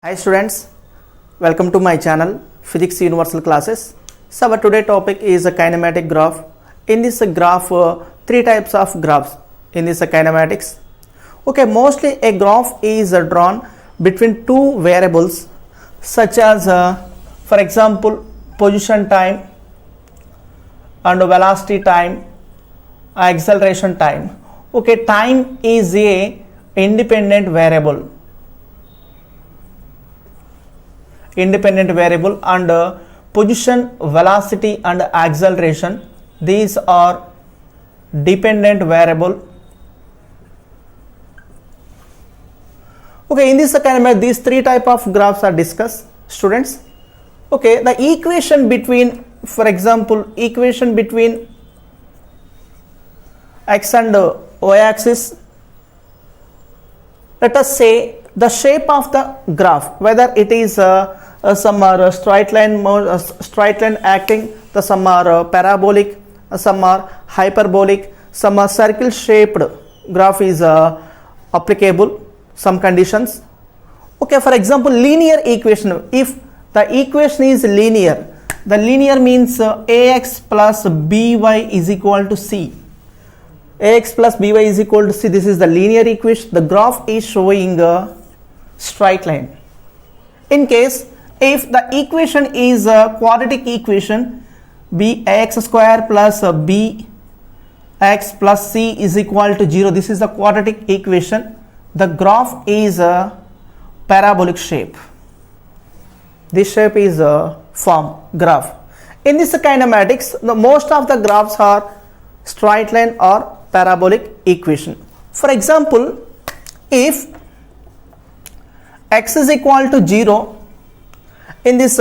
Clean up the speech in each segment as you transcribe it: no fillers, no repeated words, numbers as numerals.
Hi students, welcome to my channel Physics Universal Classes. So our today topic is a kinematic graph. In this graph, three types of graphs in this kinematics. Okay, mostly a graph is drawn between two variables such as for example position time and velocity time, acceleration time. Okay, time is a independent variable and position, velocity and acceleration, these are dependent variable. Okay, in this kinematic these three type of graphs are discussed, students. Okay, the equation between, for example, equation between x and y axis, let us say the shape of the graph, whether it is some are straight line acting, some are parabolic, some are hyperbolic, some are circle shaped graph is applicable, some conditions. Okay, for example, linear equation, if the equation is linear, the linear means ax plus by is equal to c. Ax plus by is equal to c, this is the linear equation. The graph is showing a straight line. In case if the equation is a quadratic equation, bx square plus bx plus c is equal to 0, this is the quadratic equation. The graph is a parabolic shape. This shape is a form graph. In this kinematics, the most of the graphs are straight line or parabolic equation. For example, if x is equal to 0 in this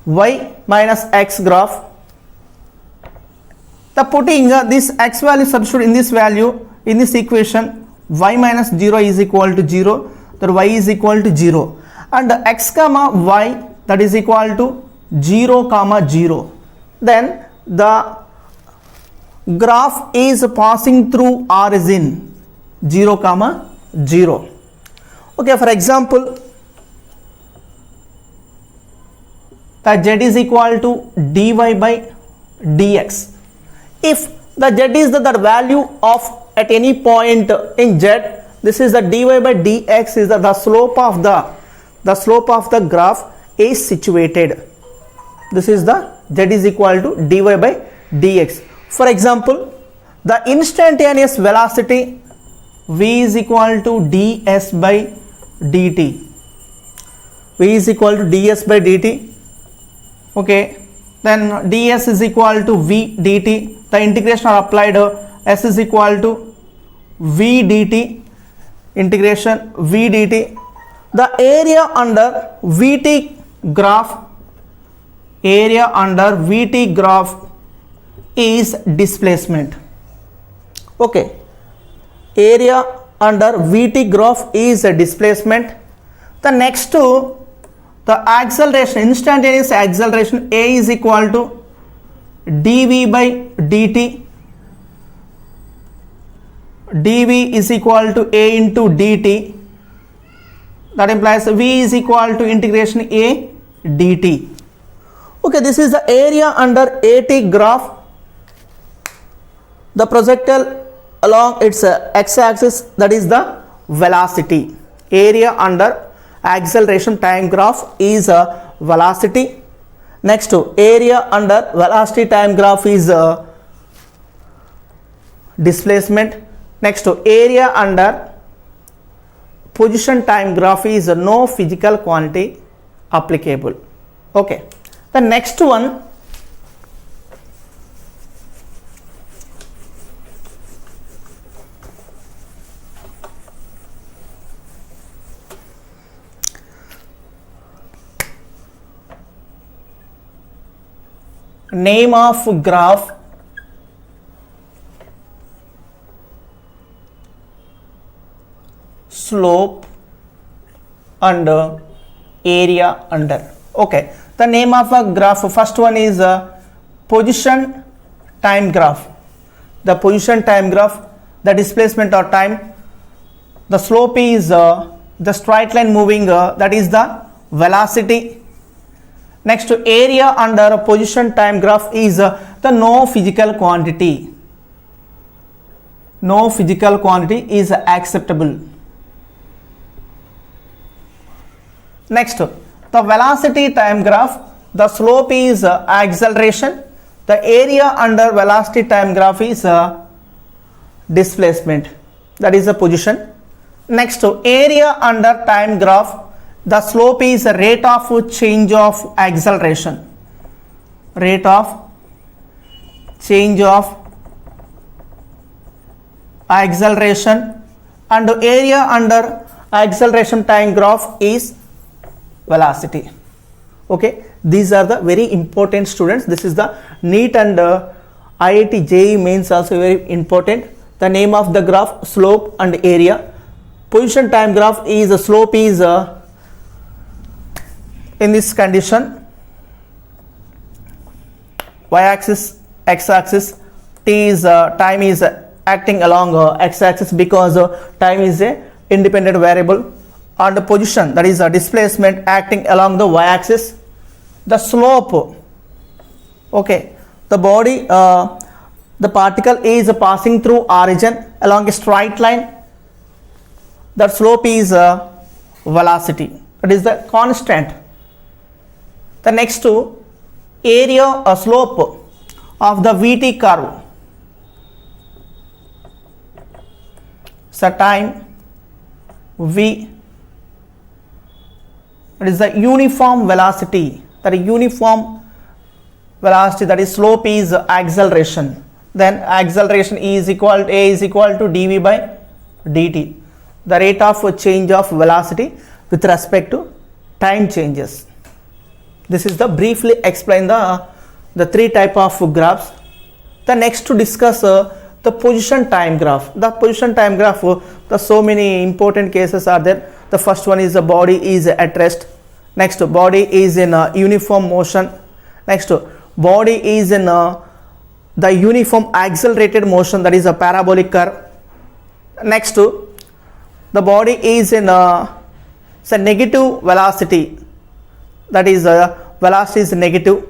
y minus x graph, the putting this x value substitute in this value in this equation, y minus 0 is equal to 0, that y is equal to 0, and x comma y, that is equal to 0 comma 0, then the graph is passing through origin 0 comma 0. Okay, for example, the z is equal to dy by dx. If the z is the value of at any point in z, this is the dy by dx is the slope of the graph is situated. This is the z is equal to dy by dx. For example, the instantaneous velocity v is equal to ds by dt. V is equal to ds by dt. Okay, then ds is equal to v dt. The integration are applied, s is equal to v dt, integration v dt. The area under vt graph, is displacement. Okay, area under vt graph is a displacement. The next to the acceleration, instantaneous acceleration, a is equal to dv by dt. dv is equal to a into dt. That implies v is equal to integration a dt. Okay, this is the area under at graph. The projectile along its x-axis, that is the velocity. Area under acceleration time graph is a velocity. Next to area under velocity time graph is a displacement. Next to area under position time graph is no physical quantity applicable. Okay, the next one, name of graph, slope and area under. Okay, the name of a graph, first one is position time graph. The position time graph, the displacement or time, the slope is the straight line moving, that is the velocity. Next, area under position time graph is the no physical quantity. No physical quantity is acceptable. Next, the velocity time graph, the slope is acceleration. The area under velocity time graph is displacement, that is the position. Next, area under time graph, the slope is the rate of change of acceleration. Rate of change of acceleration, and area under acceleration time graph is velocity. Okay, these are the very important students. This is the NEET and IIT JEE mains also very important. The name of the graph, slope and area. Position time graph is the slope is in this condition, y-axis, x-axis, t is time is acting along x-axis because time is a independent variable, and the position, that is a displacement, acting along the y-axis. The slope, okay, the body, the particle is passing through origin along a straight line. The slope is velocity, that is the constant. The next to area or slope of the VT curve. So time V, that is the uniform velocity, that is uniform velocity, that is slope is acceleration. Then acceleration is equal to A is equal to dV by dt, the rate of change of velocity with respect to time changes. This is the briefly explain the three type of graphs. The next to discuss the position time graph. The position time graph, the so many important cases are there. The first one is the body is at rest. Next, body is in uniform motion. Next, body is in the uniform accelerated motion, that is a parabolic curve. Next, the body is in a negative velocity, that is velocity is negative.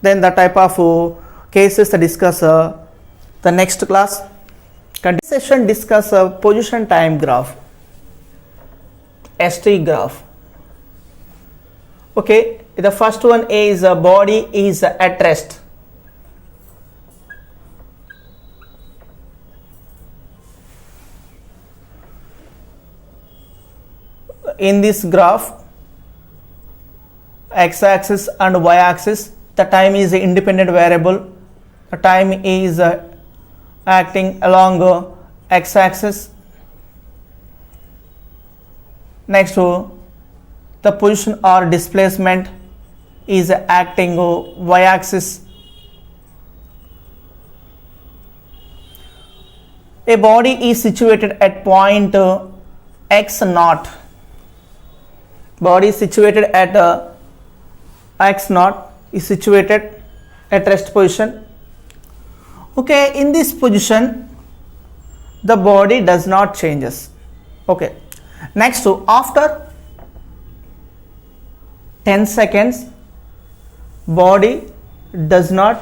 Then the type of cases to discuss the next class. This session discuss position time graph, ST graph. Okay, the first one is body is at rest. In this graph, x-axis and y-axis, the time is an independent variable. The time is acting along x-axis. Next, the position or displacement is acting y-axis. A body is situated at point x naught. Body is situated at x naught, is situated at rest position. Okay, in this position the body does not changes. Okay, next, after 10 seconds body does not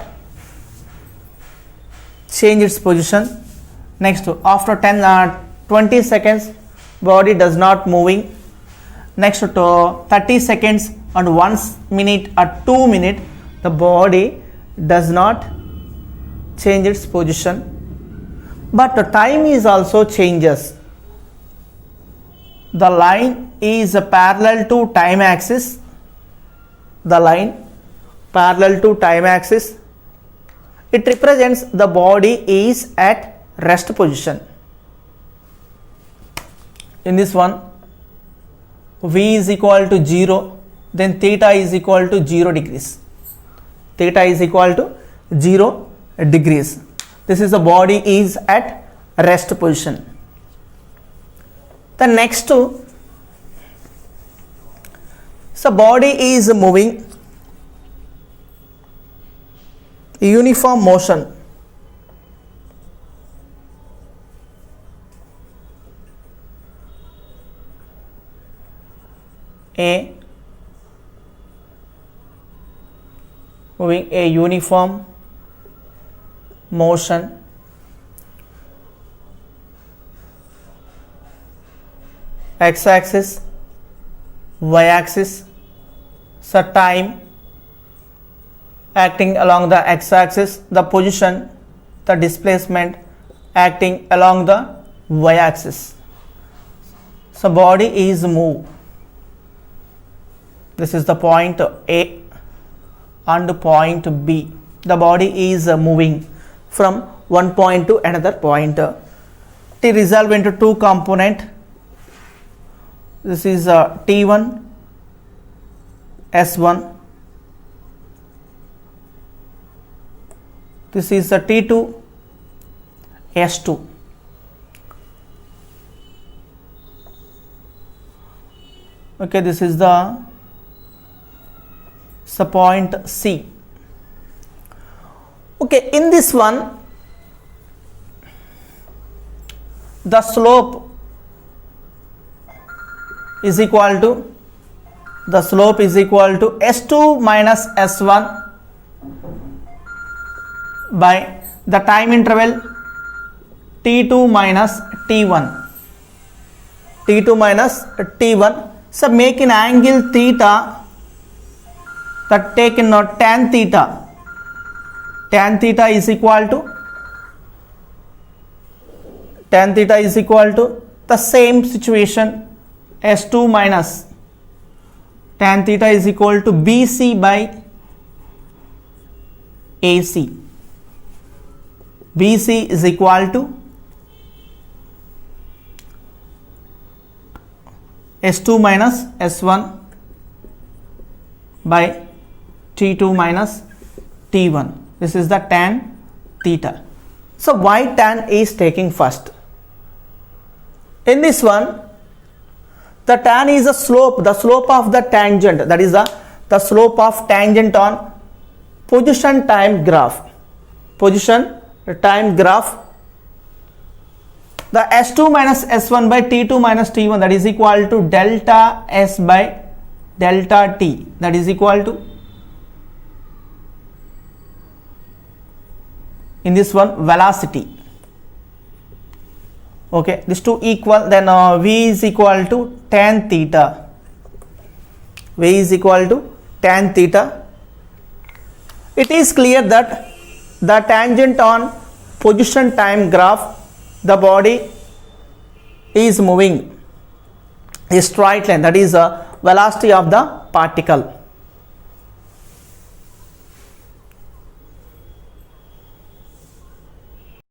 change its position. Next, after 20 seconds body does not moving. Next, to 30 seconds and 1 minute or 2 minutes the body does not change its position, but the time is also changes. The line is parallel to time axis. The line parallel to time axis, it represents the body is at rest position. In this one, V is equal to 0, then theta is equal to 0 degrees. Theta is equal to 0 degrees. This is the body is at rest position. The next, so body is moving uniform motion. a uniform motion x-axis, y-axis. So time acting along the x-axis, the position, the displacement acting along the y-axis. So body is moved. This is the point A and point B. The body is moving from one point to another point. It resolve into two component. This is T1 S1. This is the T2 S2. Okay, this is the point C. Okay, in this one, the slope is equal to S2 minus S1 by the time interval T2 minus T1. T2 minus T1. So make an angle theta, that taken now tan theta. Tan theta is equal to the same situation, S2 minus tan theta is equal to BC by AC. BC is equal to S2 minus S1 by T2 minus T1. This is the tan theta. So why tan is taking first? In this one, the tan is a slope, the slope of the tangent, that is the slope of tangent on position time graph. Position time graph. The S2 minus S1 by T2 minus T1, that is equal to delta S by delta T, that is equal to, in this one, velocity. Okay, these two equal, then V is equal to tan theta. V is equal to tan theta. It is clear that the tangent on position time graph, the body is moving a straight line, that is the velocity of the particle.